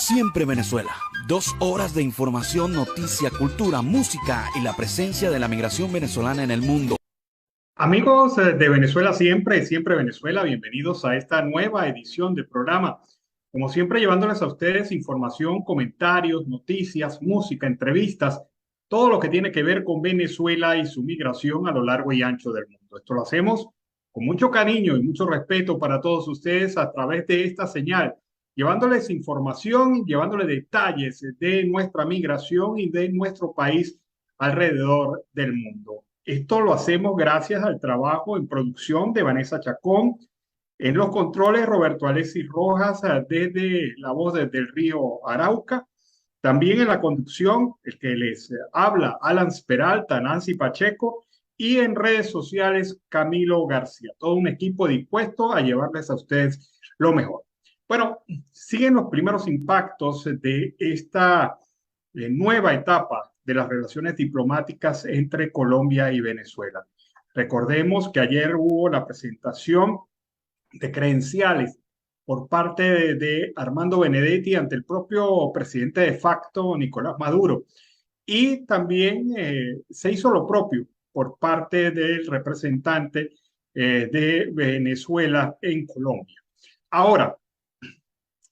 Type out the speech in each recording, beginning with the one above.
Siempre Venezuela. 2 horas de información, noticia, cultura, música y la presencia de la migración venezolana en el mundo. Amigos de Venezuela Siempre, Siempre Venezuela, bienvenidos a esta nueva edición del programa. Como siempre, llevándoles a ustedes información, comentarios, noticias, música, entrevistas, todo lo que tiene que ver con Venezuela y su migración a lo largo y ancho del mundo. Esto lo hacemos con mucho cariño y mucho respeto para todos ustedes a través de esta señal, llevándoles información, llevándoles detalles de nuestra migración y de nuestro país alrededor del mundo. Esto lo hacemos gracias al trabajo en producción de Vanessa Chacón, en los controles Roberto Alexis Rojas desde la voz desde el río Arauca, también en la conducción el que les habla Alan Peralta, Nancy Pacheco y en redes sociales Camilo García. Todo un equipo dispuesto a llevarles a ustedes lo mejor. Bueno, siguen los primeros impactos de esta nueva etapa de las relaciones diplomáticas entre Colombia y Venezuela. Recordemos que ayer hubo la presentación de credenciales por parte de Armando Benedetti ante el propio presidente de facto, Nicolás Maduro. Y también se hizo lo propio por parte del representante de Venezuela en Colombia. Ahora,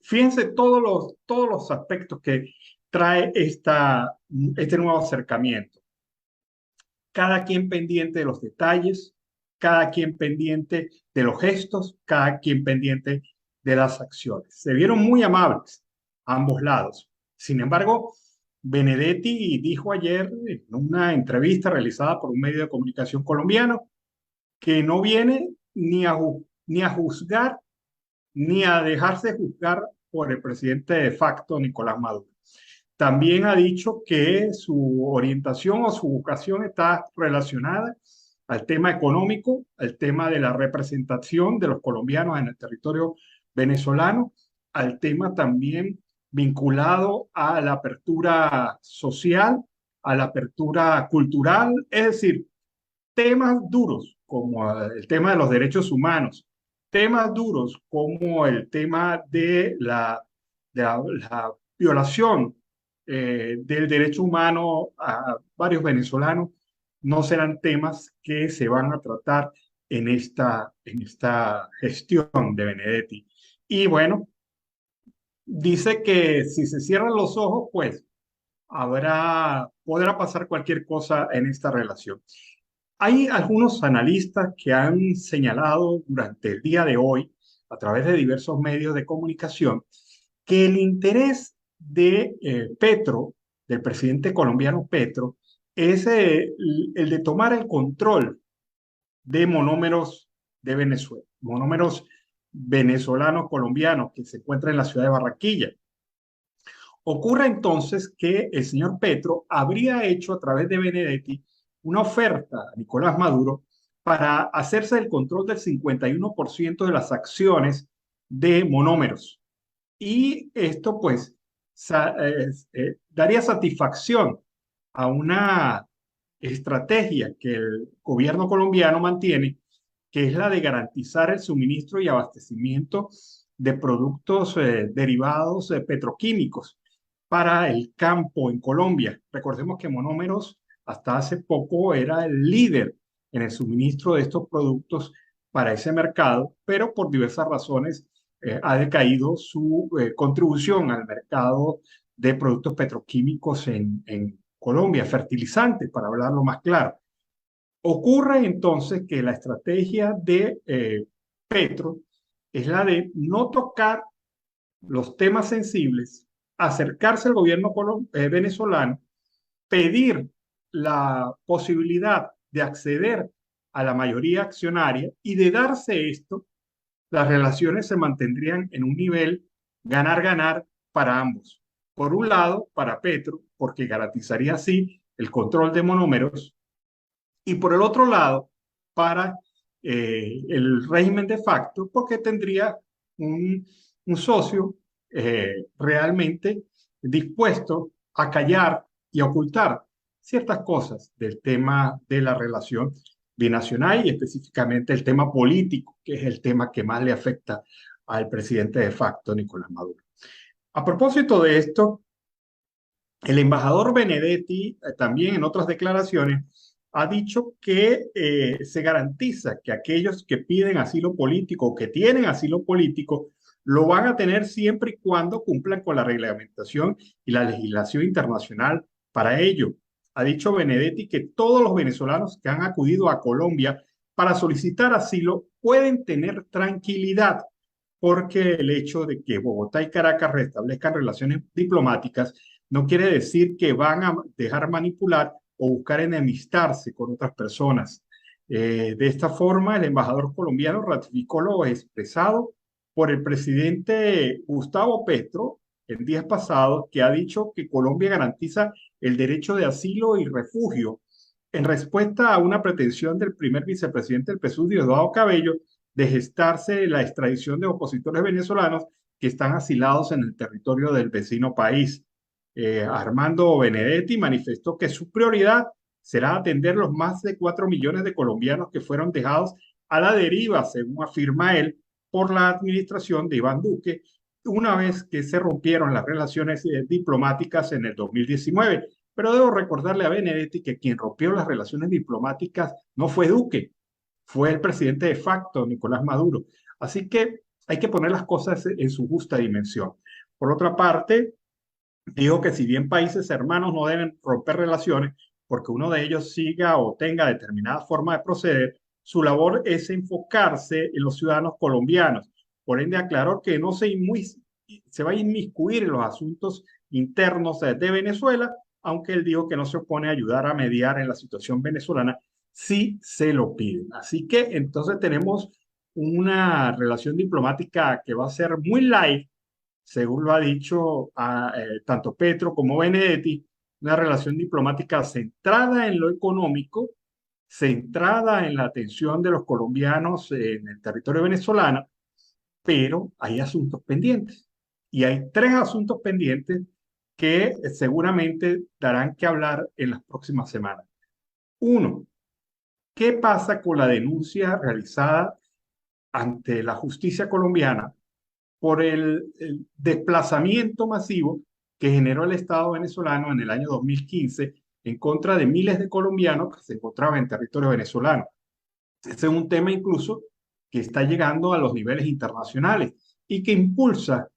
fíjense todos los aspectos que trae este nuevo acercamiento. Cada quien pendiente de los detalles, cada quien pendiente de los gestos, cada quien pendiente de las acciones. Se vieron muy amables a ambos lados. Sin embargo, Benedetti dijo ayer en una entrevista realizada por un medio de comunicación colombiano que no viene ni a juzgar ni a dejarse juzgar por el presidente de facto, Nicolás Maduro. También ha dicho que su orientación o su vocación está relacionada al tema económico, al tema de la representación de los colombianos en el territorio venezolano, al tema también vinculado a la apertura social, a la apertura cultural, es decir, temas duros como el tema de los derechos humanos, temas duros como el tema de la violación del derecho humano a varios venezolanos, no serán temas que se van a tratar en esta gestión de Benedetti. Y bueno, dice que si se cierran los ojos, pues podrá pasar cualquier cosa en esta relación. Hay algunos analistas que han señalado durante el día de hoy, a través de diversos medios de comunicación, que el interés de Petro, del presidente colombiano Petro, es el de tomar el control de monómeros de Venezuela, monómeros venezolanos colombianos que se encuentran en la ciudad de Barranquilla. Ocurre entonces que el señor Petro habría hecho a través de Benedetti una oferta a Nicolás Maduro para hacerse el control del 51% de las acciones de monómeros. Y esto pues daría satisfacción a una estrategia que el gobierno colombiano mantiene, que es la de garantizar el suministro y abastecimiento de productos derivados petroquímicos para el campo en Colombia. Recordemos que Monómeros hasta hace poco era el líder en el suministro de estos productos para ese mercado, pero por diversas razones ha decaído su contribución al mercado de productos petroquímicos en Colombia, fertilizantes, para hablarlo más claro. Ocurre entonces que la estrategia de Petro es la de no tocar los temas sensibles, acercarse al gobierno venezolano, pedir la posibilidad de acceder a la mayoría accionaria y de darse esto, las relaciones se mantendrían en un nivel ganar-ganar para ambos. Por un lado, para Petro, porque garantizaría así el control de monómeros, y por el otro lado, para el régimen de facto, porque tendría un socio realmente dispuesto a callar y a ocultar ciertas cosas del tema de la relación binacional y específicamente el tema político, que es el tema que más le afecta al presidente de facto, Nicolás Maduro. A propósito de esto, el embajador Benedetti, también en otras declaraciones, ha dicho que se garantiza que aquellos que piden asilo político o que tienen asilo político lo van a tener siempre y cuando cumplan con la reglamentación y la legislación internacional para ello. Ha dicho Benedetti que todos los venezolanos que han acudido a Colombia para solicitar asilo pueden tener tranquilidad porque el hecho de que Bogotá y Caracas restablezcan relaciones diplomáticas no quiere decir que van a dejar manipular o buscar enemistarse con otras personas. De esta forma, el embajador colombiano ratificó lo expresado por el presidente Gustavo Petro el día pasado, que ha dicho que Colombia garantiza el derecho de asilo y refugio en respuesta a una pretensión del primer vicepresidente del PSUV, Diosdado Cabello, de gestarse la extradición de opositores venezolanos que están asilados en el territorio del vecino país. Armando Benedetti manifestó que su prioridad será atender los más de 4 millones de colombianos que fueron dejados a la deriva, según afirma él, por la administración de Iván Duque, una vez que se rompieron las relaciones diplomáticas en el 2019. Pero debo recordarle a Benedetti que quien rompió las relaciones diplomáticas no fue Duque, fue el presidente de facto, Nicolás Maduro. Así que hay que poner las cosas en su justa dimensión. Por otra parte, dijo que si bien países hermanos no deben romper relaciones porque uno de ellos siga o tenga determinada forma de proceder, su labor es enfocarse en los ciudadanos colombianos. Por ende, aclaró que no se va a inmiscuir en los asuntos internos de Venezuela, aunque él dijo que no se opone a ayudar a mediar en la situación venezolana si se lo piden. Así que entonces tenemos una relación diplomática que va a ser muy light, según lo ha dicho tanto Petro como Benedetti, una relación diplomática centrada en lo económico, centrada en la atención de los colombianos en el territorio venezolano, pero hay asuntos pendientes. Y hay tres asuntos pendientes que seguramente darán que hablar en las próximas semanas. Uno, ¿qué pasa con la denuncia realizada ante la justicia colombiana por el desplazamiento masivo que generó el Estado venezolano en el año 2015 en contra de miles de colombianos que se encontraban en territorio venezolano? Ese es un tema incluso que está llegando a los niveles internacionales y que impulsa,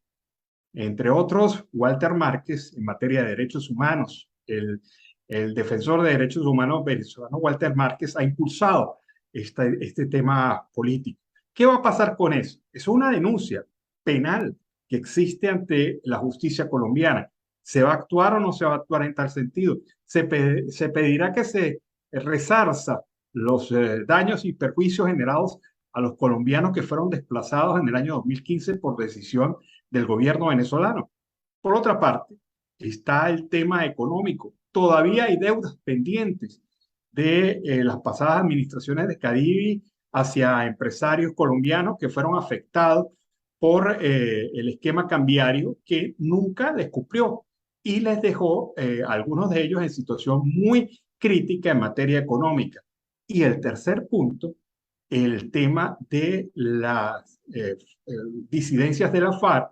entre otros, Walter Márquez en materia de derechos humanos. El defensor de derechos humanos venezolano Walter Márquez ha impulsado este tema político. ¿Qué va a pasar con eso? Es una denuncia penal que existe ante la justicia colombiana. ¿Se va a actuar o no se va a actuar en tal sentido? Se pedirá que se resarza los daños y perjuicios generados a los colombianos que fueron desplazados en el año 2015 por decisión del gobierno venezolano. Por otra parte, está el tema económico. Todavía hay deudas pendientes de las pasadas administraciones de Cadivi hacia empresarios colombianos que fueron afectados por el esquema cambiario que nunca les cumplió y les dejó algunos de ellos en situación muy crítica en materia económica. Y el tercer punto, el tema de las disidencias de la FARC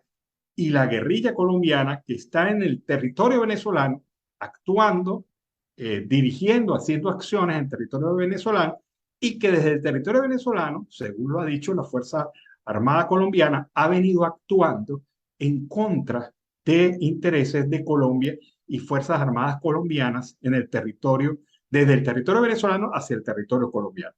y la guerrilla colombiana que está en el territorio venezolano actuando, dirigiendo, haciendo acciones en territorio venezolano y que desde el territorio venezolano, según lo ha dicho la Fuerza Armada Colombiana, ha venido actuando en contra de intereses de Colombia y Fuerzas Armadas colombianas en el territorio, desde el territorio venezolano hacia el territorio colombiano.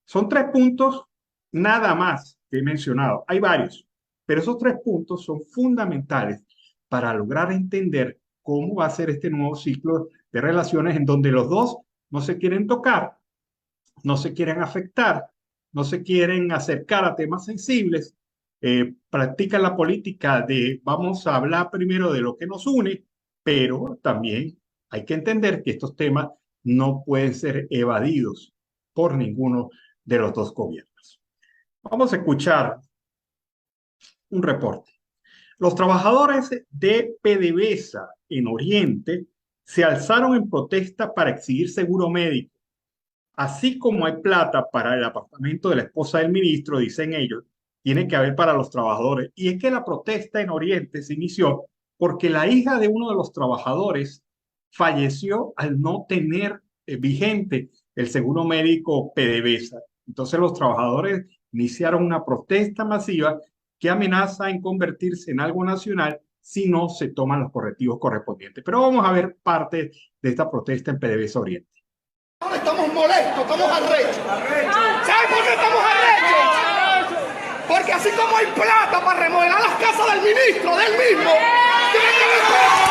Son tres puntos nada más que he mencionado. Hay varios, pero esos tres puntos son fundamentales para lograr entender cómo va a ser este nuevo ciclo de relaciones en donde los dos no se quieren tocar, no se quieren afectar, no se quieren acercar a temas sensibles, practican la política de vamos a hablar primero de lo que nos une, pero también hay que entender que estos temas no pueden ser evadidos por ninguno de los dos gobiernos. Vamos a escuchar un reporte. Los trabajadores de PDVSA en Oriente se alzaron en protesta para exigir seguro médico. Así como hay plata para el apartamento de la esposa del ministro, dicen ellos, tiene que haber para los trabajadores. Y es que la protesta en Oriente se inició porque la hija de uno de los trabajadores falleció al no tener vigente el seguro médico PDVSA. Entonces los trabajadores iniciaron una protesta masiva que amenaza en convertirse en algo nacional si no se toman los correctivos correspondientes. Pero vamos a ver parte de esta protesta en PDVSA Oriente. Estamos molestos, estamos arrechos. ¿Saben por qué estamos arrechos? Porque así como hay plata para remodelar las casas del ministro, del mismo, tiene que haber plata.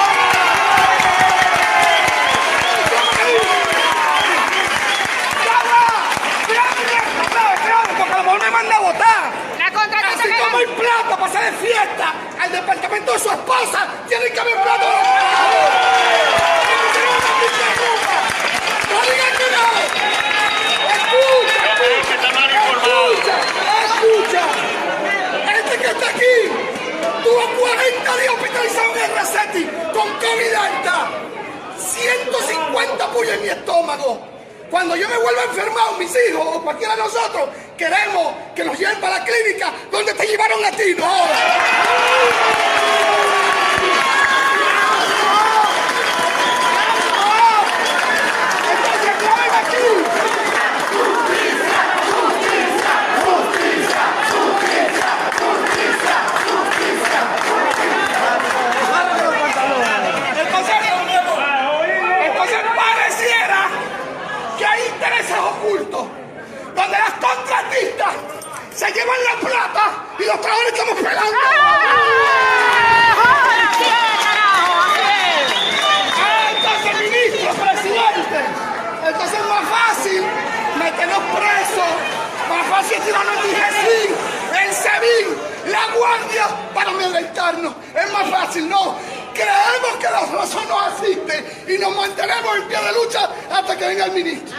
Porque a lo mejor me manda a votar. Así como hay plata para hacer fiesta al departamento de su esposa, tiene que haber plata para los trabajadores. ¡No digan que no! ¡Escucha! Este que está aquí tuvo 40 días hospitalizado en el Resetti con COVID alta. 150 pullas en mi estómago. Cuando yo me vuelva enfermado, mis hijos o cualquiera de nosotros, queremos que nos lleven para la clínica donde te llevaron a ti, no ahora. Entonces pareciera que hay intereses ocultos, donde las contratistas se llevan la plata y los trabajadores estamos pelando. Entonces, ministro, presidente, entonces es más fácil meternos presos, más fácil tirarnos en DGCIN, en SEBIN, la guardia para amedrentarnos. Es más fácil, no. Creemos que la razón no existe y nos mantenemos en pie de lucha hasta que venga el ministro.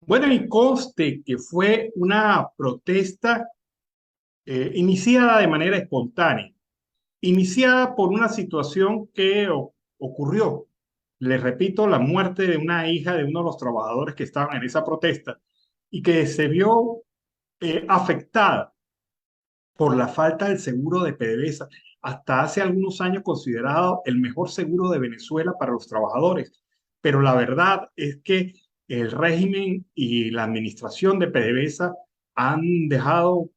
Bueno, y conste que fue una protesta iniciada de manera espontánea, iniciada por una situación que ocurrió. Les repito, la muerte de una hija de uno de los trabajadores que estaban en esa protesta y que se vio afectada por la falta del seguro de PDVSA, hasta hace algunos años considerado el mejor seguro de Venezuela para los trabajadores. Pero la verdad es que el régimen y la administración de PDVSA han dejado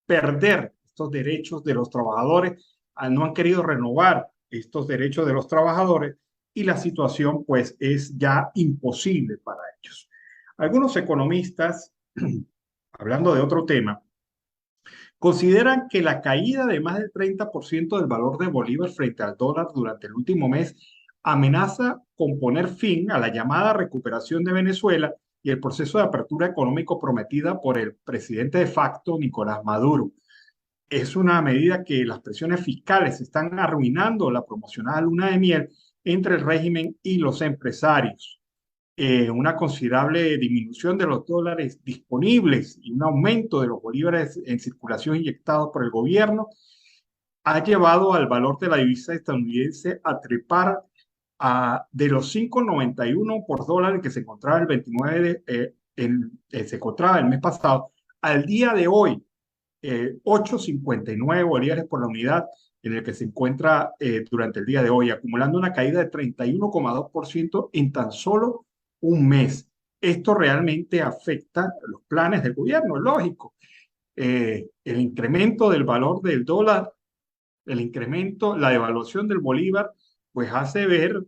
perder estos derechos de los trabajadores, no han querido renovar estos derechos de los trabajadores y la situación pues es ya imposible para ellos. Algunos economistas, hablando de otro tema, consideran que la caída de más del 30% del valor de Bolívar frente al dólar durante el último mes amenaza con poner fin a la llamada recuperación de Venezuela y el proceso de apertura económico prometida por el presidente de facto, Nicolás Maduro. Es una medida que las presiones fiscales están arruinando la promocionada luna de miel entre el régimen y los empresarios. Una considerable disminución de los dólares disponibles y un aumento de los bolívares en circulación inyectados por el gobierno ha llevado al valor de la divisa estadounidense a trepar de los 5.91 por dólar que se encontraba el 29 se encontraba el mes pasado, al día de hoy 8.59 bolívares por la unidad en el que se encuentra durante el día de hoy, acumulando una caída de 31,2% en tan solo un mes. Esto realmente afecta los planes del gobierno, lógico. El incremento del valor del dólar, el incremento, la devaluación del bolívar, pues hace ver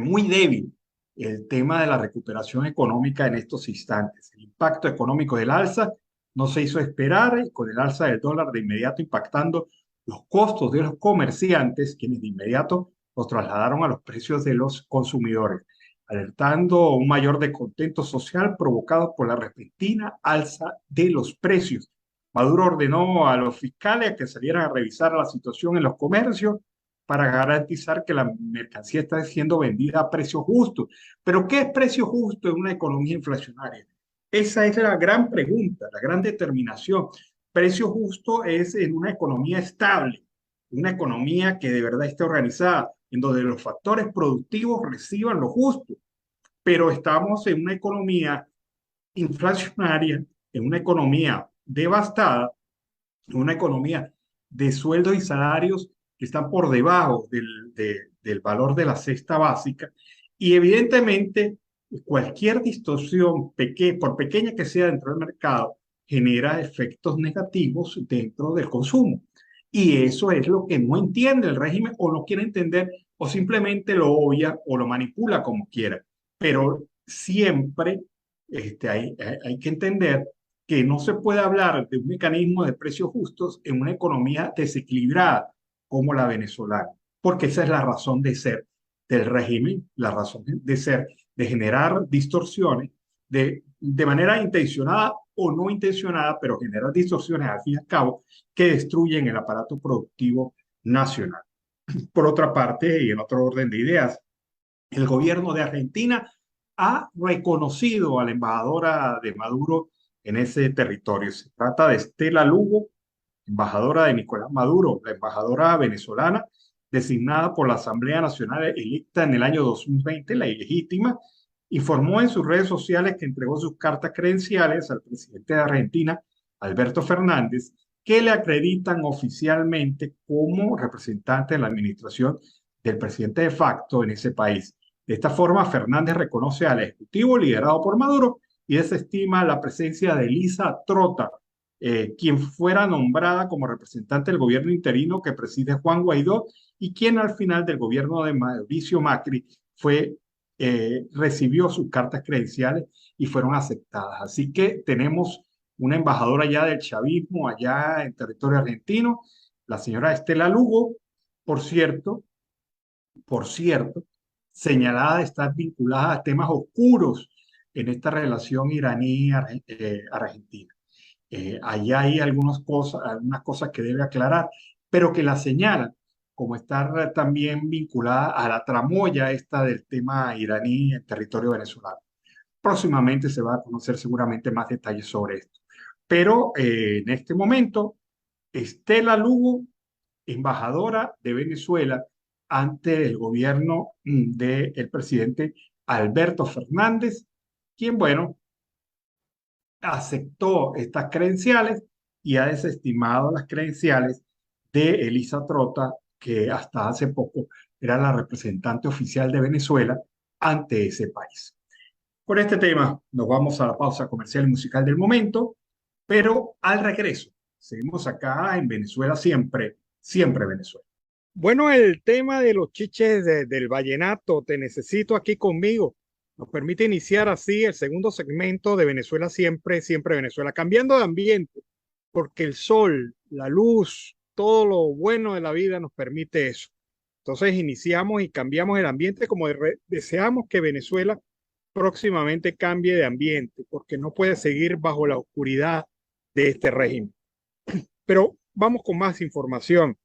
muy débil el tema de la recuperación económica en estos instantes. El impacto económico del alza no se hizo esperar, y con el alza del dólar de inmediato impactando los costos de los comerciantes, quienes de inmediato los trasladaron a los precios de los consumidores, alertando un mayor descontento social provocado por la repentina alza de los precios. Maduro ordenó a los fiscales que salieran a revisar la situación en los comercios para garantizar que la mercancía está siendo vendida a precio justo. ¿Pero qué es precio justo en una economía inflacionaria? Esa es la gran pregunta, la gran determinación. Precio justo es en una economía estable, una economía que de verdad esté organizada, en donde los factores productivos reciban lo justo. Pero estamos en una economía inflacionaria, en una economía devastada, en una economía de sueldos y salarios que están por debajo del valor de la cesta básica. Y evidentemente, cualquier distorsión, por pequeña que sea dentro del mercado, genera efectos negativos dentro del consumo. Y eso es lo que no entiende el régimen o no quiere entender o simplemente lo obvia o lo manipula como quiera. Pero siempre hay que entender que no se puede hablar de un mecanismo de precios justos en una economía desequilibrada como la venezolana, porque esa es la razón de ser del régimen, la razón de ser, de generar distorsiones de manera intencionada o no intencionada, pero generar distorsiones al fin y al cabo que destruyen el aparato productivo nacional. Por otra parte, y en otro orden de ideas, el gobierno de Argentina ha reconocido a la embajadora de Maduro en ese territorio. Se trata de Estela Lugo, embajadora de Nicolás Maduro, la embajadora venezolana designada por la Asamblea Nacional electa en el año 2020, la ilegítima, informó en sus redes sociales que entregó sus cartas credenciales al presidente de Argentina, Alberto Fernández, que le acreditan oficialmente como representante de la administración del presidente de facto en ese país. De esta forma, Fernández reconoce al Ejecutivo liderado por Maduro y desestima la presencia de Elisa Trota, quien fuera nombrada como representante del gobierno interino que preside Juan Guaidó y quien al final del gobierno de Mauricio Macri recibió sus cartas credenciales y fueron aceptadas. Así que tenemos una embajadora ya del chavismo allá en territorio argentino, la señora Estela Lugo, por cierto, por cierto, señalada de estar vinculada a temas oscuros en esta relación iraní-argentina. Allá hay algunas cosas que debe aclarar, pero que la señalan como estar también vinculada a la tramoya esta del tema iraní en territorio venezolano. Próximamente se va a conocer seguramente más detalles sobre esto. Pero en este momento, Estela Lugo, embajadora de Venezuela ante el gobierno del presidente Alberto Fernández, quien, bueno, aceptó estas credenciales y ha desestimado las credenciales de Elisa Trota, que hasta hace poco era la representante oficial de Venezuela ante ese país. Con este tema nos vamos a la pausa comercial y musical del momento, pero al regreso seguimos acá en Venezuela siempre, siempre Venezuela. Bueno, el tema de los chiches del vallenato, Te Necesito Aquí Conmigo, nos permite iniciar así el segundo segmento de Venezuela siempre, siempre Venezuela, cambiando de ambiente, porque el sol, la luz, todo lo bueno de la vida nos permite eso. Entonces iniciamos y cambiamos el ambiente como deseamos que Venezuela próximamente cambie de ambiente, porque no puede seguir bajo la oscuridad de este régimen. Pero vamos con más información.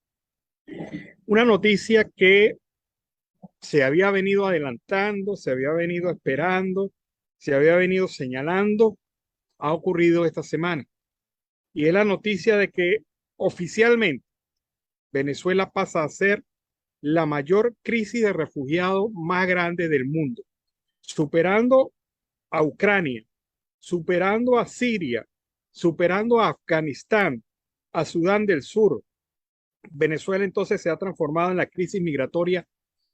Una noticia que se había venido adelantando, se había venido esperando, se había venido señalando, ha ocurrido esta semana. Y es la noticia de que oficialmente Venezuela pasa a ser la mayor crisis de refugiados más grande del mundo, superando a Ucrania, superando a Siria, superando a Afganistán, a Sudán del Sur. Venezuela entonces se ha transformado en la crisis migratoria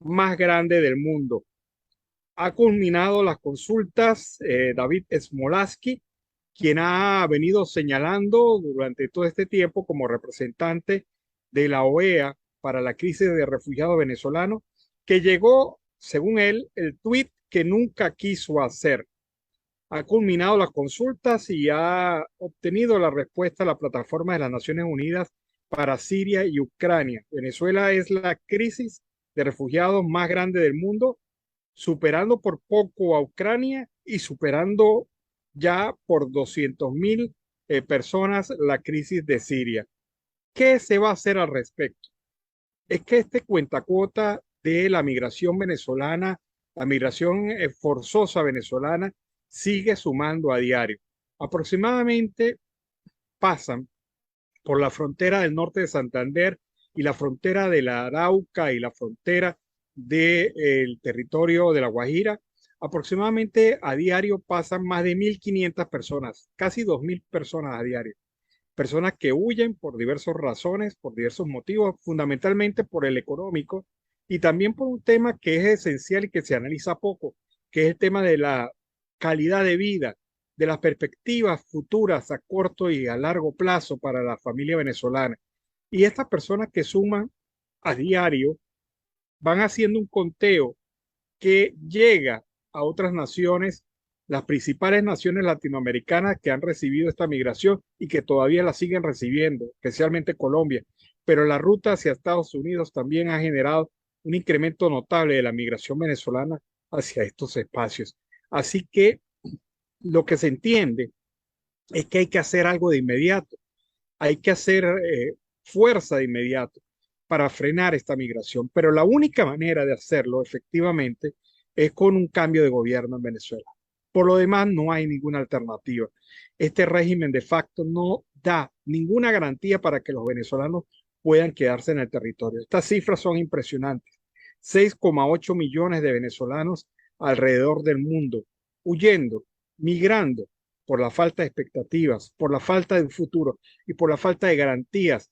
más grande del mundo. Ha culminado las consultas David Smolarsky, quien ha venido señalando durante todo este tiempo como representante de la OEA para la crisis de refugiados venezolanos, que llegó, según él, el tuit que nunca quiso hacer. Ha culminado las consultas y ha obtenido la respuesta a la plataforma de las Naciones Unidas para Siria y Ucrania. Venezuela es la crisis de refugiados más grande del mundo, superando por poco a Ucrania y superando ya por 200,000 personas la crisis de Siria. ¿Qué se va a hacer al respecto? Es que este cuentacuota de la migración venezolana, la migración forzosa venezolana, sigue sumando a diario. Aproximadamente pasan por la frontera del norte de Santander y la frontera de la Arauca y la frontera del territorio de La Guajira, Aproximadamente a diario pasan más de 1.500 personas, casi 2.000 personas a diario. Personas que huyen por diversas razones, por diversos motivos, fundamentalmente por el económico y también por un tema que es esencial y que se analiza poco, que es el tema de la calidad de vida, de las perspectivas futuras a corto y a largo plazo para la familia venezolana. Y estas personas que suman a diario van haciendo un conteo que llega a otras naciones, las principales naciones latinoamericanas que han recibido esta migración y que todavía la siguen recibiendo, especialmente Colombia. Pero la ruta hacia Estados Unidos también ha generado un incremento notable de la migración venezolana hacia estos espacios. Así que lo que se entiende es que hay que hacer algo de inmediato, hay que hacer fuerza de inmediato para frenar esta migración. Pero la única manera de hacerlo efectivamente es con un cambio de gobierno en Venezuela. Por lo demás, no hay ninguna alternativa. Este régimen de facto no da ninguna garantía para que los venezolanos puedan quedarse en el territorio. Estas cifras son impresionantes. 6,8 millones de venezolanos alrededor del mundo, huyendo, migrando por la falta de expectativas, por la falta de un futuro y por la falta de garantías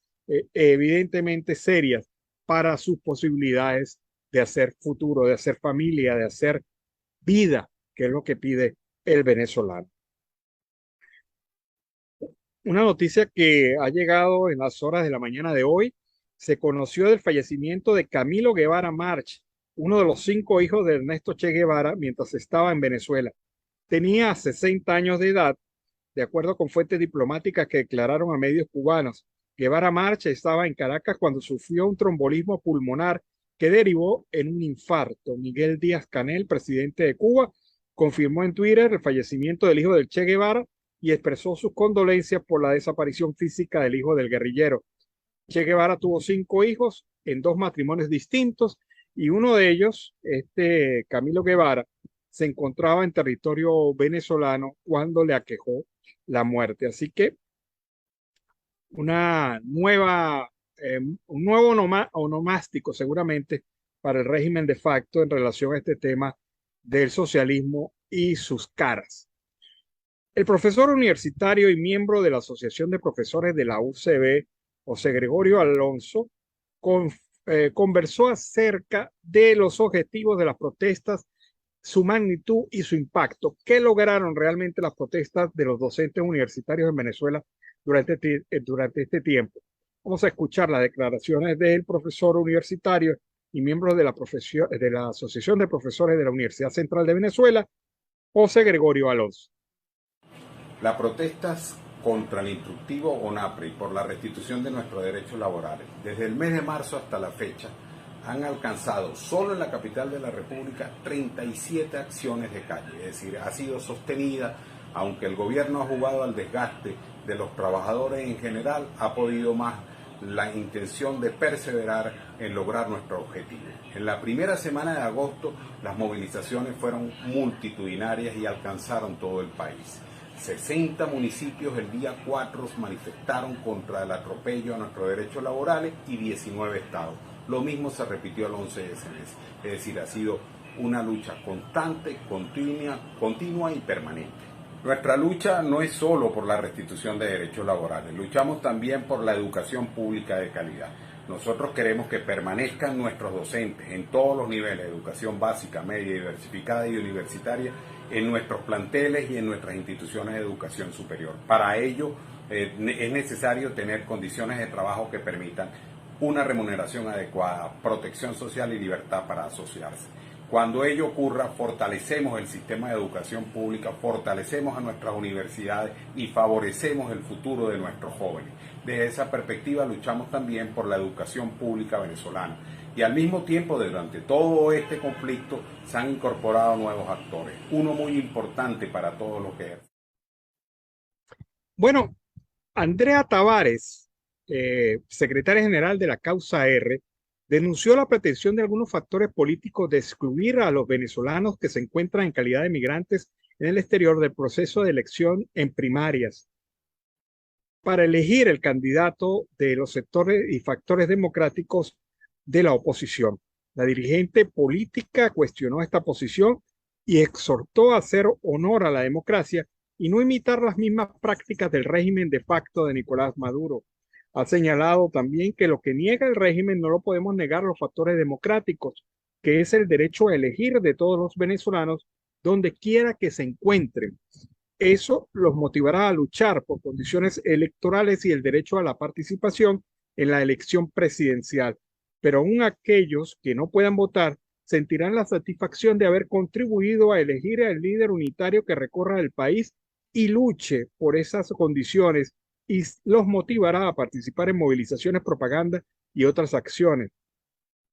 evidentemente serias para sus posibilidades de hacer futuro, de hacer familia, de hacer vida, que es lo que pide el venezolano. Una noticia que ha llegado en las horas de la mañana de hoy, se conoció del fallecimiento de Camilo Guevara March, uno de los 5 hijos de Ernesto Che Guevara mientras estaba en Venezuela. Tenía 60 años de edad, de acuerdo con fuentes diplomáticas que declararon a medios cubanos. Guevara March estaba en Caracas cuando sufrió un trombolismo pulmonar que derivó en un infarto. Miguel Díaz-Canel, presidente de Cuba, confirmó en Twitter el fallecimiento del hijo del Che Guevara y expresó sus condolencias por la desaparición física del hijo del guerrillero. Che Guevara tuvo 5 hijos en 2 matrimonios distintos y uno de ellos, Camilo Guevara, se encontraba en territorio venezolano cuando le aquejó la muerte. Así que un nuevo onomástico seguramente para el régimen de facto en relación a este tema del socialismo y sus caras. El profesor universitario y miembro de la Asociación de Profesores de la UCB, José Gregorio Alonso, conversó acerca de los objetivos de las protestas, su magnitud y su impacto. ¿Qué lograron realmente las protestas de los docentes universitarios en Venezuela durante este tiempo? Vamos a escuchar las declaraciones del profesor universitario y miembro de la Asociación de Profesores de la Universidad Central de Venezuela, José Gregorio Alonso. Las protestas contra el instructivo ONAPRE y por la restitución de nuestros derechos laborales, desde el mes de marzo hasta la fecha, han alcanzado solo en la capital de la República 37 acciones de calle, es decir, ha sido sostenida, aunque el gobierno ha jugado al desgaste de los trabajadores en general, ha podido más la intención de perseverar en lograr nuestro objetivo. En la primera semana de agosto, las movilizaciones fueron multitudinarias y alcanzaron todo el país. 60 municipios el día 4 manifestaron contra el atropello a nuestros derechos laborales y 19 estados. Lo mismo se repitió el 11 de ese mes. Es decir, ha sido una lucha constante, continua y permanente. Nuestra lucha no es solo por la restitución de derechos laborales, luchamos también por la educación pública de calidad. Nosotros queremos que permanezcan nuestros docentes en todos los niveles, educación básica, media, diversificada y universitaria, en nuestros planteles y en nuestras instituciones de educación superior. Para ello es necesario tener condiciones de trabajo que permitan una remuneración adecuada, protección social y libertad para asociarse. Cuando ello ocurra, fortalecemos el sistema de educación pública, fortalecemos a nuestras universidades y favorecemos el futuro de nuestros jóvenes. Desde esa perspectiva luchamos también por la educación pública venezolana. Y al mismo tiempo, durante todo este conflicto, se han incorporado nuevos actores. Uno muy importante para todo lo que es. Bueno, Andrea Tavares, secretaria general de la Causa R, denunció la pretensión de algunos factores políticos de excluir a los venezolanos que se encuentran en calidad de migrantes en el exterior del proceso de elección en primarias para elegir el candidato de los sectores y factores democráticos de la oposición. La dirigente política cuestionó esta posición y exhortó a hacer honor a la democracia y no imitar las mismas prácticas del régimen de facto de Nicolás Maduro. Ha señalado también que lo que niega el régimen no lo podemos negar los factores democráticos, que es el derecho a elegir de todos los venezolanos donde quiera que se encuentren. Eso los motivará a luchar por condiciones electorales y el derecho a la participación en la elección presidencial. Pero aún aquellos que no puedan votar sentirán la satisfacción de haber contribuido a elegir al líder unitario que recorra el país y luche por esas condiciones y los motivará a participar en movilizaciones, propaganda y otras acciones.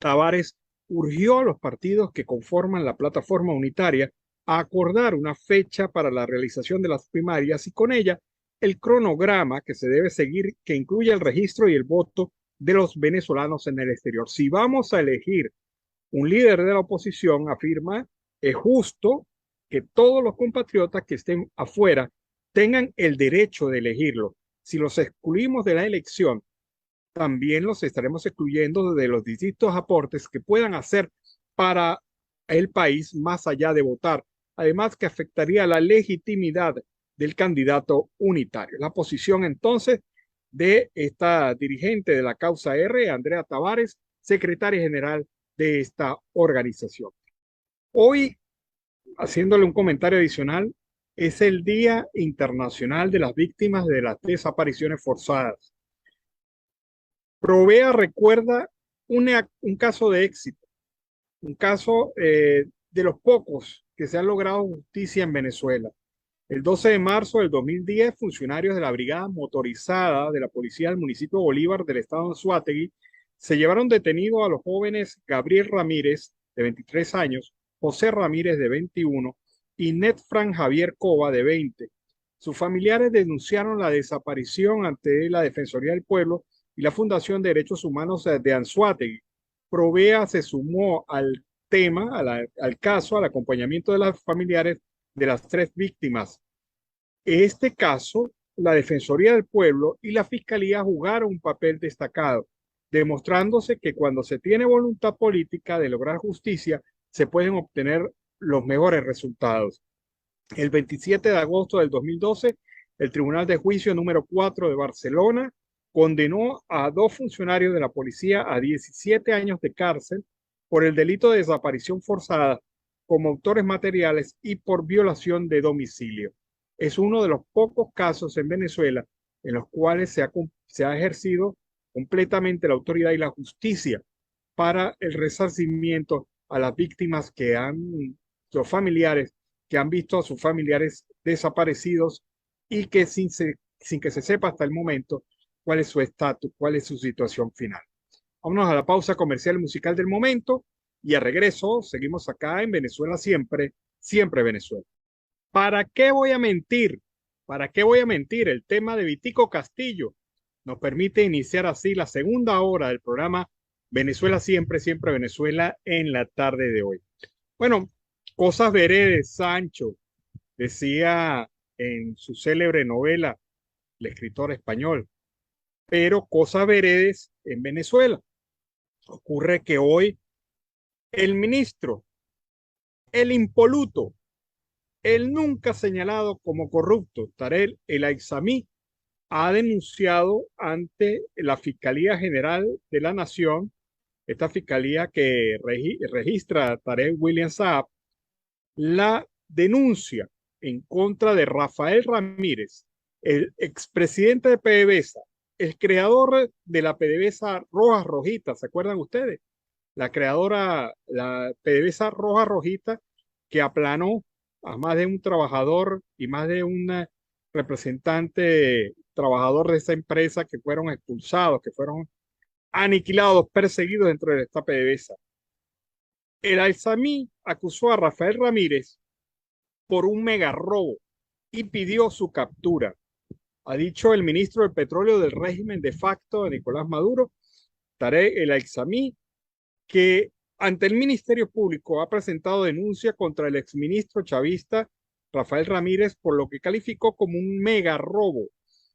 Tavares urgió a los partidos que conforman la plataforma unitaria a acordar una fecha para la realización de las primarias y con ella el cronograma que se debe seguir, que incluye el registro y el voto de los venezolanos en el exterior. Si vamos a elegir un líder de la oposición, afirma, es justo que todos los compatriotas que estén afuera tengan el derecho de elegirlo. Si los excluimos de la elección, también los estaremos excluyendo de los distintos aportes que puedan hacer para el país más allá de votar. Además que afectaría la legitimidad del candidato unitario. La posición entonces de esta dirigente de la causa R, Andrea Tavares, secretaria general de esta organización. Hoy, haciéndole un comentario adicional, es el Día Internacional de las Víctimas de las Desapariciones Forzadas. Provea recuerda un caso de éxito, un caso de los pocos que se han logrado justicia en Venezuela. El 12 de marzo del 2010, funcionarios de la Brigada Motorizada de la Policía del municipio Bolívar del estado de Anzoátegui se llevaron detenidos a los jóvenes Gabriel Ramírez, de 23 años, José Ramírez, de 21, y Netfran Javier Cova, de 20. Sus familiares denunciaron la desaparición ante la Defensoría del Pueblo y la Fundación de Derechos Humanos de Anzoátegui. Provea se sumó al tema, al caso, al acompañamiento de las familiares de las 3 víctimas. En este caso, la Defensoría del Pueblo y la Fiscalía jugaron un papel destacado, demostrándose que cuando se tiene voluntad política de lograr justicia, se pueden obtener los mejores resultados. El 27 de agosto del 2012, el Tribunal de Juicio número 4 de Barcelona condenó a 2 funcionarios de la policía a 17 años de cárcel por el delito de desaparición forzada como autores materiales y por violación de domicilio. Es uno de los pocos casos en Venezuela en los cuales se ha ejercido completamente la autoridad y la justicia para el resarcimiento a las víctimas los familiares que han visto a sus familiares desaparecidos y que sin que se sepa hasta el momento cuál es su estatus, cuál es su situación final. Vámonos a la pausa comercial musical del momento y a regreso seguimos acá en Venezuela siempre, siempre Venezuela. ¿Para qué voy a mentir? ¿Para qué voy a mentir? El tema de Vitico Castillo nos permite iniciar así la segunda hora del programa Venezuela siempre, siempre Venezuela en la tarde de hoy. Bueno, cosas veredes, Sancho, decía en su célebre novela el escritor español, pero cosas veredes en Venezuela. Ocurre que hoy el ministro, el impoluto, el nunca señalado como corrupto, Tarek El Aissami, ha denunciado ante la Fiscalía General de la Nación, esta fiscalía que registra Tarek William Saab, la denuncia en contra de Rafael Ramírez, el expresidente de PDVSA, el creador de la PDVSA Rojas Rojitas, ¿se acuerdan ustedes? La creadora, la PDVSA Rojas Rojitas, que aplanó a más de un trabajador y más de un representante trabajador de esa empresa que fueron expulsados, que fueron aniquilados, perseguidos dentro de esta PDVSA. El Aissami acusó a Rafael Ramírez por un mega robo y pidió su captura. Ha dicho el ministro del Petróleo del régimen de facto de Nicolás Maduro, Tarek El Aissami, que ante el Ministerio Público ha presentado denuncia contra el exministro chavista Rafael Ramírez por lo que calificó como un mega robo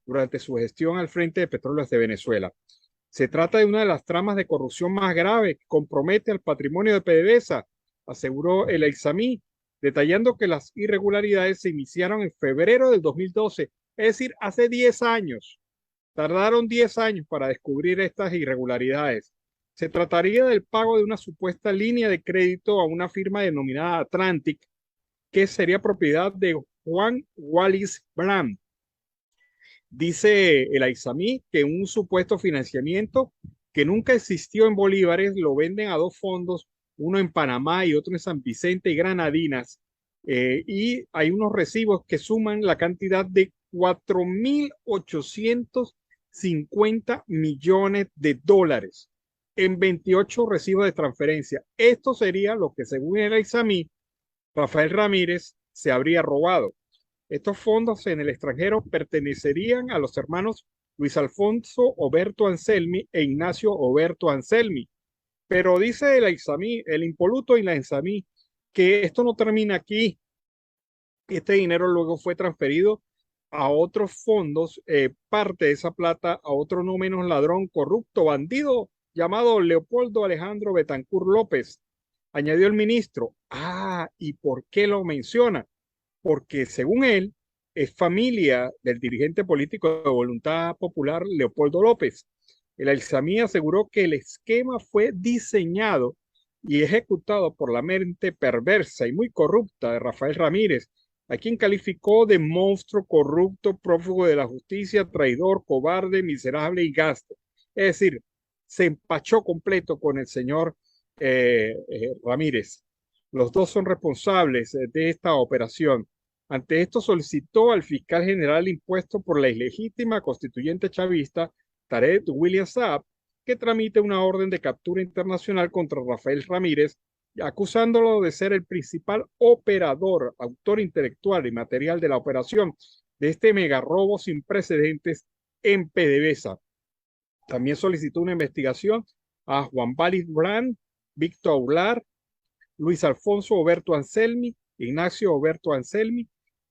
durante su gestión al frente de Petróleos de Venezuela. Se trata de una de las tramas de corrupción más graves que compromete al patrimonio de PDVSA, aseguró El Aissami, detallando que las irregularidades se iniciaron en febrero del 2012, es decir, hace 10 años. Tardaron 10 años para descubrir estas irregularidades. Se trataría del pago de una supuesta línea de crédito a una firma denominada Atlantic, que sería propiedad de Juan Wallis Brand. Dice el Aizami que un supuesto financiamiento que nunca existió en bolívares lo venden a dos fondos, uno en Panamá y otro en San Vicente y Granadinas, y hay unos recibos que suman la cantidad de 4.850 millones de dólares en 28 recibos de transferencia. Esto sería lo que, según el Aizami, Rafael Ramírez se habría robado. Estos fondos en el extranjero pertenecerían a los hermanos Luis Alfonso Oberto Anselmi e Ignacio Oberto Anselmi. Pero dice el Aizami, el impoluto y la Aizami, que esto no termina aquí. Este dinero luego fue transferido a otros fondos, parte de esa plata a otro no menos ladrón, corrupto, bandido llamado Leopoldo Alejandro Betancur López. Añadió el ministro. ¿Y por qué lo menciona? Porque según él, es familia del dirigente político de Voluntad Popular, Leopoldo López. El Aizami aseguró que el esquema fue diseñado y ejecutado por la mente perversa y muy corrupta de Rafael Ramírez, a quien calificó de monstruo, corrupto, prófugo de la justicia, traidor, cobarde, miserable y gasto. Es decir, se empachó completo con el señor Ramírez. Los dos son responsables de esta operación. Ante esto solicitó al fiscal general impuesto por la ilegítima constituyente chavista, Tarek William Saab, que tramite una orden de captura internacional contra Rafael Ramírez, acusándolo de ser el principal operador, autor intelectual y material de la operación de este megarrobo sin precedentes en PDVSA. También solicitó una investigación a Juan Wallis Brand, Víctor Aular, Luis Alfonso Oberto Anselmi, Ignacio Oberto Anselmi,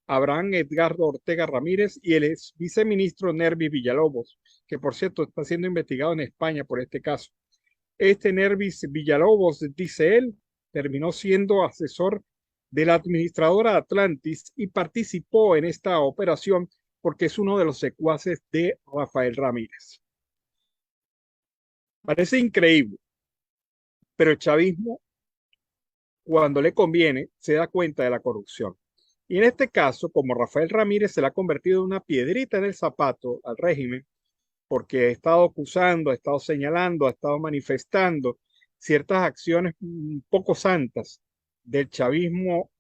Abraham Edgardo Ortega Ramírez y el ex viceministro Nervis Villalobos, que por cierto está siendo investigado en España por este caso. Este Nervis Villalobos, dice él, terminó siendo asesor de la administradora Atlantis y participó en esta operación porque es uno de los secuaces de Rafael Ramírez. Parece increíble, pero el chavismo, cuando le conviene, se da cuenta de la corrupción. Y en este caso, como Rafael Ramírez se le ha convertido en una piedrita en el zapato al régimen, porque ha estado acusando, ha estado señalando, ha estado manifestando ciertas acciones poco santas del chavismo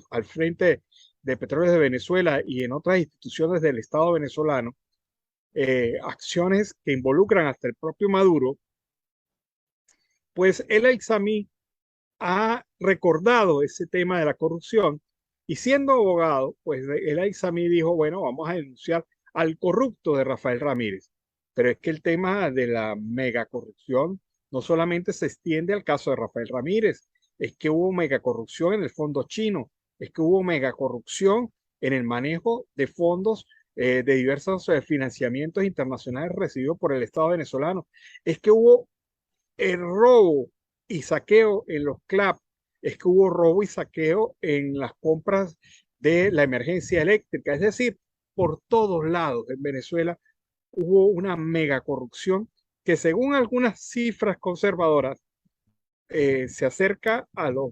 al frente de Petróleos de Venezuela y en otras instituciones del Estado venezolano, acciones que involucran hasta el propio Maduro, pues el Aizami ha recordado ese tema de la corrupción y siendo abogado, pues el Aizami dijo, bueno, vamos a denunciar al corrupto de Rafael Ramírez. Pero es que el tema de la megacorrupción no solamente se extiende al caso de Rafael Ramírez, es que hubo megacorrupción en el fondo chino, es que hubo megacorrupción en el manejo de fondos de diversos financiamientos internacionales recibidos por el Estado venezolano, es que hubo el robo y saqueo en los CLAP, es que hubo robo y saqueo en las compras de la emergencia eléctrica, es decir, por todos lados en Venezuela hubo una mega corrupción que según algunas cifras conservadoras se acerca a los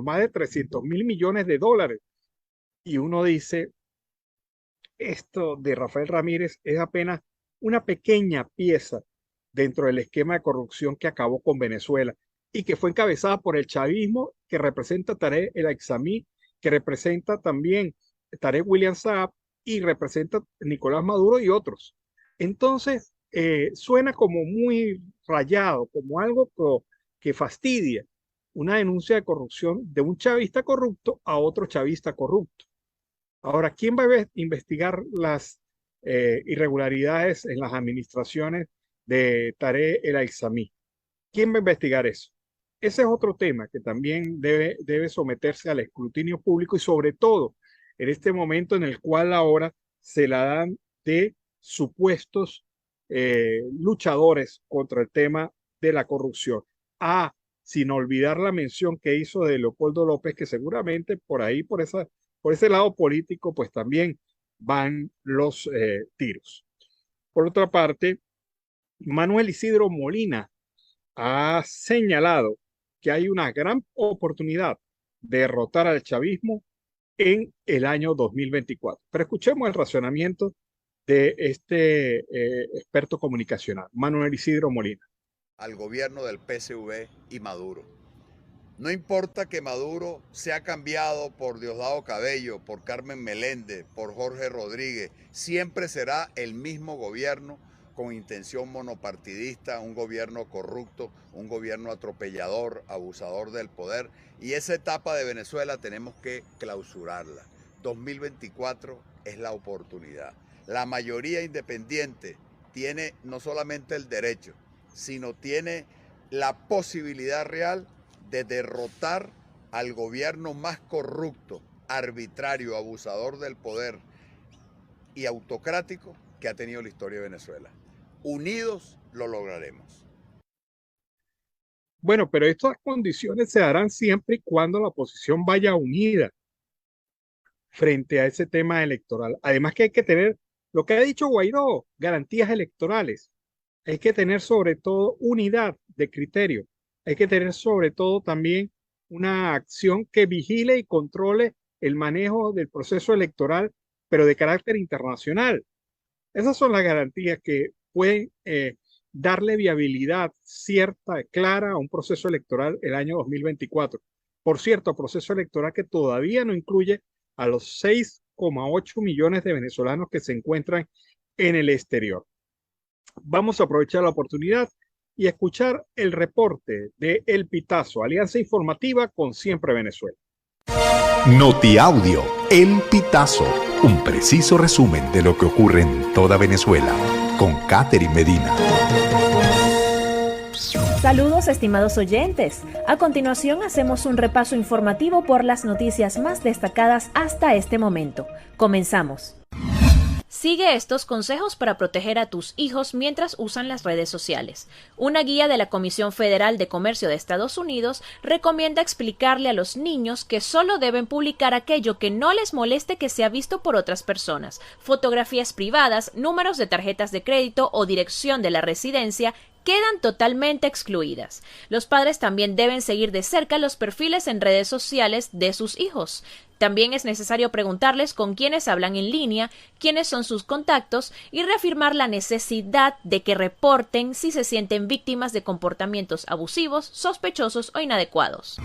más de 300.000 millones de dólares. Y uno dice, esto de Rafael Ramírez es apenas una pequeña pieza dentro del esquema de corrupción que acabó con Venezuela y que fue encabezada por el chavismo que representa Tarek El Aizami, que representa también Tarek William Saab y representa Nicolás Maduro y otros. Entonces, suena como muy rayado, como algo que fastidia una denuncia de corrupción de un chavista corrupto a otro chavista corrupto. Ahora, ¿quién va a investigar las irregularidades en las administraciones de Tarek El Aizami? ¿Quién va a investigar eso? Ese es otro tema que también debe someterse al escrutinio público y sobre todo en este momento en el cual ahora se la dan de supuestos luchadores contra el tema de la corrupción. sin olvidar la mención que hizo de Leopoldo López, que seguramente por ahí, por ese lado político, pues también van los tiros. Por otra parte, Manuel Isidro Molina ha señalado que hay una gran oportunidad de derrotar al chavismo en el año 2024. Pero escuchemos el razonamiento de este experto comunicacional, Manuel Isidro Molina. Al gobierno del PSV y Maduro. No importa que Maduro sea cambiado por Diosdado Cabello, por Carmen Meléndez, por Jorge Rodríguez, siempre será el mismo gobierno con intención monopartidista, un gobierno corrupto, un gobierno atropellador, abusador del poder. Y esa etapa de Venezuela tenemos que clausurarla. 2024 es la oportunidad. La mayoría independiente tiene no solamente el derecho, sino tiene la posibilidad real de derrotar al gobierno más corrupto, arbitrario, abusador del poder y autocrático que ha tenido la historia de Venezuela. Unidos lo lograremos. Bueno, pero estas condiciones se darán siempre y cuando la oposición vaya unida frente a ese tema electoral. Además que hay que tener, lo que ha dicho Guaidó, garantías electorales. Hay que tener sobre todo unidad de criterio. Hay que tener sobre todo también una acción que vigile y controle el manejo del proceso electoral, pero de carácter internacional. Esas son las garantías que pueden darle viabilidad cierta, clara a un proceso electoral el año 2024. Por cierto, proceso electoral que todavía no incluye a los 6,8 millones de venezolanos que se encuentran en el exterior. Vamos a aprovechar la oportunidad y escuchar el reporte de El Pitazo, Alianza Informativa con Siempre Venezuela. Notiaudio, El Pitazo, un preciso resumen de lo que ocurre en toda Venezuela, con Catherine Medina. Saludos, estimados oyentes. A continuación hacemos un repaso informativo por las noticias más destacadas hasta este momento. Comenzamos. Sigue estos consejos para proteger a tus hijos mientras usan las redes sociales. Una guía de la Comisión Federal de Comercio de Estados Unidos recomienda explicarle a los niños que solo deben publicar aquello que no les moleste que sea visto por otras personas. Fotografías privadas, números de tarjetas de crédito o dirección de la residencia quedan totalmente excluidas. Los padres también deben seguir de cerca los perfiles en redes sociales de sus hijos. También es necesario preguntarles con quiénes hablan en línea, quiénes son sus contactos y reafirmar la necesidad de que reporten si se sienten víctimas de comportamientos abusivos, sospechosos o inadecuados.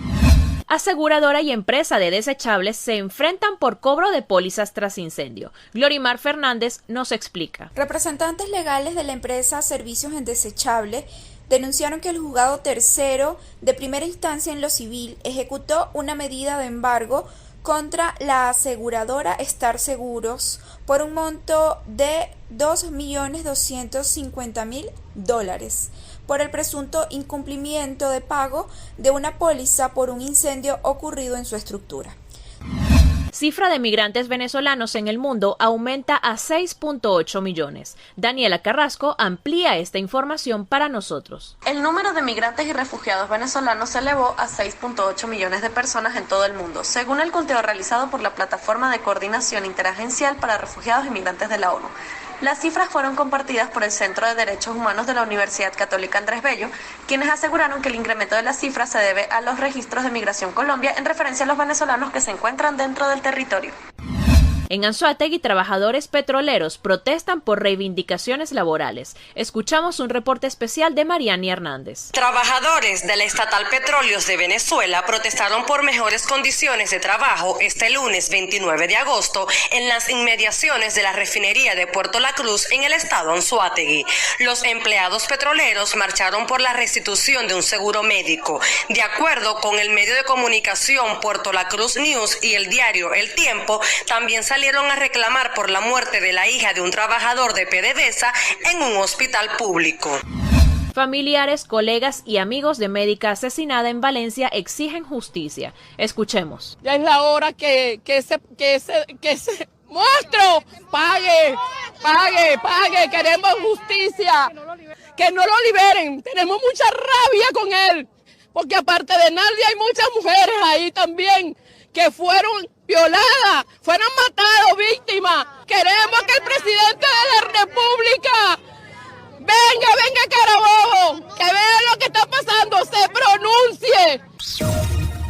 Aseguradora y empresa de desechables se enfrentan por cobro de pólizas tras incendio. Glorimar Fernández nos explica. Representantes legales de la empresa Servicios en Desechable denunciaron que el juzgado tercero de primera instancia en lo civil ejecutó una medida de embargo contra la aseguradora Star Seguros por un monto de $2.250.000 por el presunto incumplimiento de pago de una póliza por un incendio ocurrido en su estructura. Cifra de migrantes venezolanos en el mundo aumenta a 6.8 millones. Daniela Carrasco amplía esta información para nosotros. El número de migrantes y refugiados venezolanos se elevó a 6.8 millones de personas en todo el mundo, según el conteo realizado por la Plataforma de Coordinación Interagencial para Refugiados y Migrantes de la ONU. Las cifras fueron compartidas por el Centro de Derechos Humanos de la Universidad Católica Andrés Bello, quienes aseguraron que el incremento de las cifras se debe a los registros de Migración Colombia en referencia a los venezolanos que se encuentran dentro del territorio. En Anzoátegui, trabajadores petroleros protestan por reivindicaciones laborales. Escuchamos un reporte especial de Mariani Hernández. Trabajadores de la Estatal Petróleos de Venezuela protestaron por mejores condiciones de trabajo este lunes 29 de agosto en las inmediaciones de la refinería de Puerto La Cruz en el estado Anzoátegui. Los empleados petroleros marcharon por la restitución de un seguro médico. De acuerdo con el medio de comunicación Puerto La Cruz News y el diario El Tiempo, también salieron a reclamar por la muerte de la hija de un trabajador de PDVSA en un hospital público. Familiares, colegas y amigos de médica asesinada en Valencia exigen justicia. Escuchemos. Ya es la hora que ese monstruo pague, queremos justicia, que no lo liberen, tenemos mucha rabia con él, porque aparte de Nadia hay muchas mujeres ahí también que fueron violadas, fueron matadas, víctimas. Queremos que el presidente de la República venga Carabobo, que vea lo que está pasando, se pronuncie.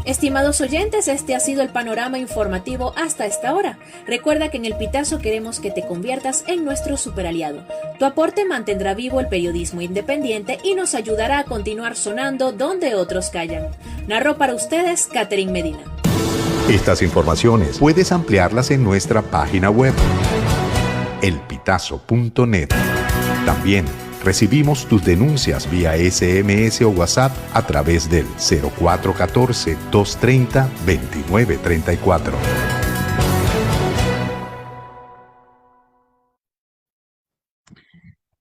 Estimados oyentes, este ha sido el panorama informativo hasta esta hora. Recuerda que en El Pitazo queremos que te conviertas en nuestro superaliado. Tu aporte mantendrá vivo el periodismo independiente y nos ayudará a continuar sonando donde otros callan. Narró para ustedes Catherine Medina. Estas informaciones puedes ampliarlas en nuestra página web, elpitazo.net. También recibimos tus denuncias vía SMS o WhatsApp a través del 0414-230-2934.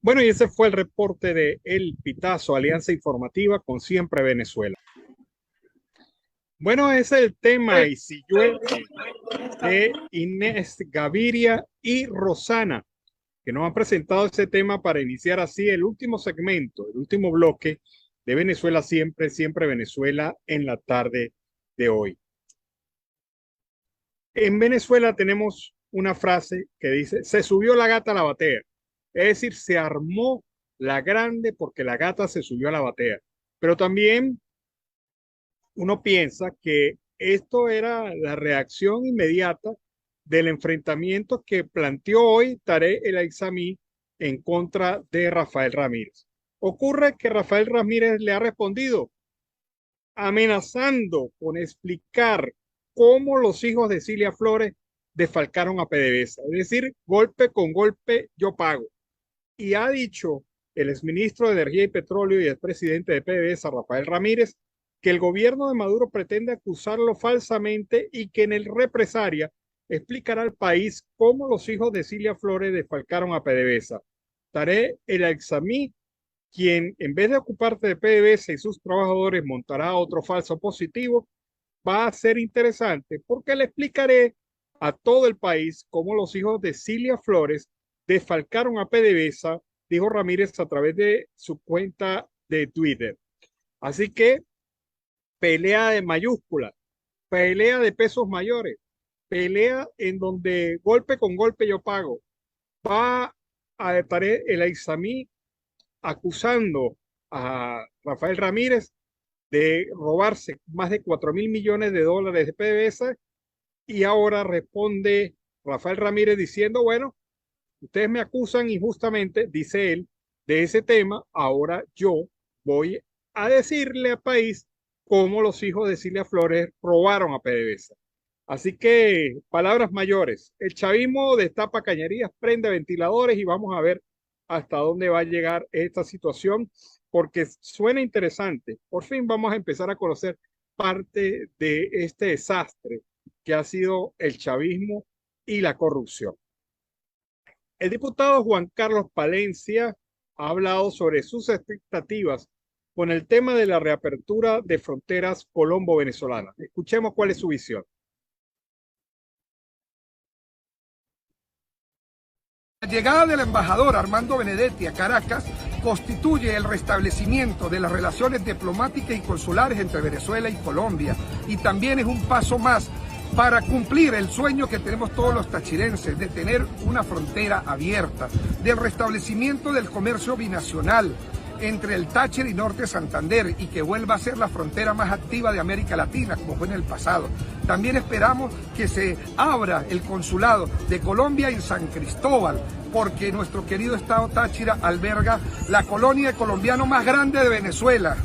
Bueno, y ese fue el reporte de El Pitazo, Alianza Informativa con Siempre Venezuela. Bueno, ese es el tema y si llueve de Inés Gaviria y Rosana, que nos han presentado ese tema para iniciar así el último segmento, el último bloque de Venezuela Siempre, Siempre Venezuela en la tarde de hoy. En Venezuela tenemos una frase que dice, se subió la gata a la batea. Es decir, se armó la grande porque la gata se subió a la batea. Pero también uno piensa que esto era la reacción inmediata del enfrentamiento que planteó hoy Tarek El Aissami en contra de Rafael Ramírez. Ocurre que Rafael Ramírez le ha respondido amenazando con explicar cómo los hijos de Cilia Flores desfalcaron a PDVSA. Es decir, golpe con golpe yo pago. Y ha dicho el exministro de Energía y Petróleo y el presidente de PDVSA, Rafael Ramírez, que el gobierno de Maduro pretende acusarlo falsamente y que en el represalia explicará al país cómo los hijos de Cilia Flores desfalcaron a PDVSA. Tarek El Aissami, quien en vez de ocuparse de PDVSA y sus trabajadores montará otro falso positivo, va a ser interesante porque le explicaré a todo el país cómo los hijos de Cilia Flores desfalcaron a PDVSA, dijo Ramírez a través de su cuenta de Twitter. Así que pelea de mayúsculas, pelea de pesos mayores, pelea en donde golpe con golpe yo pago. Va a Tarek El Aissami acusando a Rafael Ramírez de robarse más de 4.000 millones de dólares de PDVSA y ahora responde Rafael Ramírez diciendo, bueno, ustedes me acusan injustamente, dice él, de ese tema, ahora yo voy a decirle al país cómo los hijos de Cilia Flores robaron a PDVSA. Así que, palabras mayores, el chavismo destapa cañerías, prende ventiladores y vamos a ver hasta dónde va a llegar esta situación, porque suena interesante. Por fin vamos a empezar a conocer parte de este desastre que ha sido el chavismo y la corrupción. El diputado Juan Carlos Palencia ha hablado sobre sus expectativas con el tema de la reapertura de fronteras colombo-venezolanas. Escuchemos cuál es su visión. La llegada del embajador Armando Benedetti a Caracas constituye el restablecimiento de las relaciones diplomáticas y consulares entre Venezuela y Colombia y también es un paso más para cumplir el sueño que tenemos todos los tachirenses de tener una frontera abierta, del restablecimiento del comercio binacional entre el Táchira y Norte Santander y que vuelva a ser la frontera más activa de América Latina como fue en el pasado. También esperamos que se abra el consulado de Colombia en San Cristóbal porque nuestro querido estado Táchira alberga la colonia de colombianos más grande de Venezuela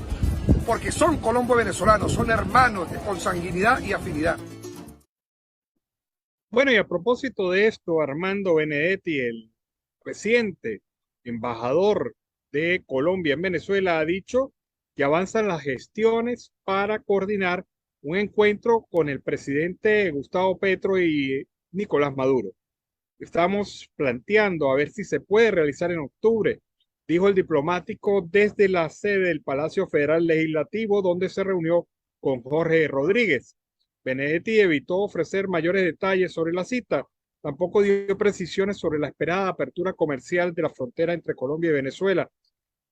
porque son colombo-venezolanos, son hermanos de consanguinidad y afinidad. Bueno, y a propósito de esto, Armando Benedetti, el reciente embajador de Colombia en Venezuela, ha dicho que avanzan las gestiones para coordinar un encuentro con el presidente Gustavo Petro y Nicolás Maduro. Estamos planteando a ver si se puede realizar en octubre, dijo el diplomático desde la sede del Palacio Federal Legislativo, donde se reunió con Jorge Rodríguez. Benedetti evitó ofrecer mayores detalles sobre la cita. Tampoco dio precisiones sobre la esperada apertura comercial de la frontera entre Colombia y Venezuela.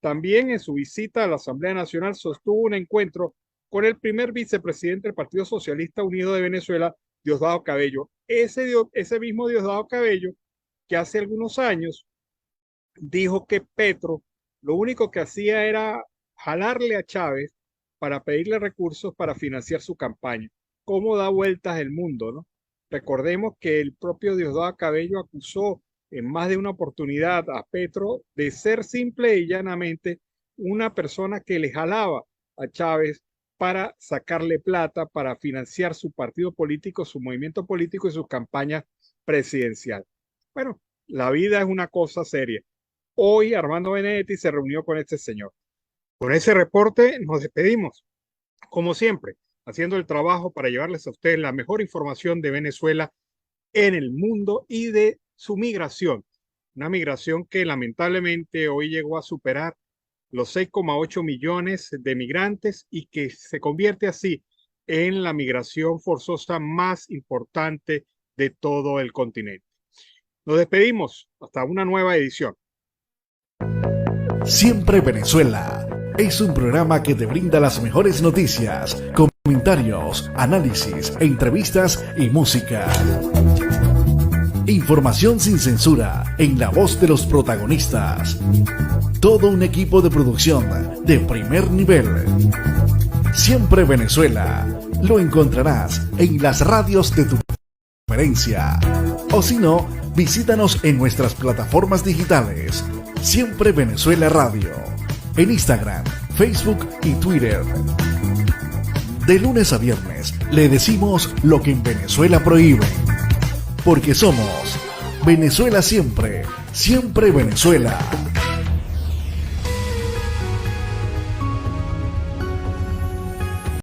También en su visita a la Asamblea Nacional sostuvo un encuentro con el primer vicepresidente del Partido Socialista Unido de Venezuela, Diosdado Cabello. Ese mismo Diosdado Cabello que hace algunos años dijo que Petro lo único que hacía era jalarle a Chávez para pedirle recursos para financiar su campaña. ¿Cómo da vueltas el mundo, no? Recordemos que el propio Diosdado Cabello acusó en más de una oportunidad a Petro de ser simple y llanamente una persona que le jalaba a Chávez para sacarle plata, para financiar su partido político, su movimiento político y sus campañas presidenciales. Bueno, la vida es una cosa seria. Hoy Armando Benedetti se reunió con este señor. Con ese reporte nos despedimos, como siempre, haciendo el trabajo para llevarles a ustedes la mejor información de Venezuela en el mundo y de su migración. Una migración que lamentablemente hoy llegó a superar los 6,8 millones de migrantes y que se convierte así en la migración forzosa más importante de todo el continente. Nos despedimos hasta una nueva edición. Siempre Venezuela es un programa que te brinda las mejores noticias, comentarios, análisis, entrevistas y música. Información sin censura en la voz de los protagonistas. Todo un equipo de producción de primer nivel. Siempre Venezuela. Lo encontrarás en las radios de tu preferencia. O si no, visítanos en nuestras plataformas digitales. Siempre Venezuela Radio. En Instagram, Facebook y Twitter. De lunes a viernes le decimos lo que en Venezuela prohíben. Porque somos Venezuela siempre, siempre Venezuela.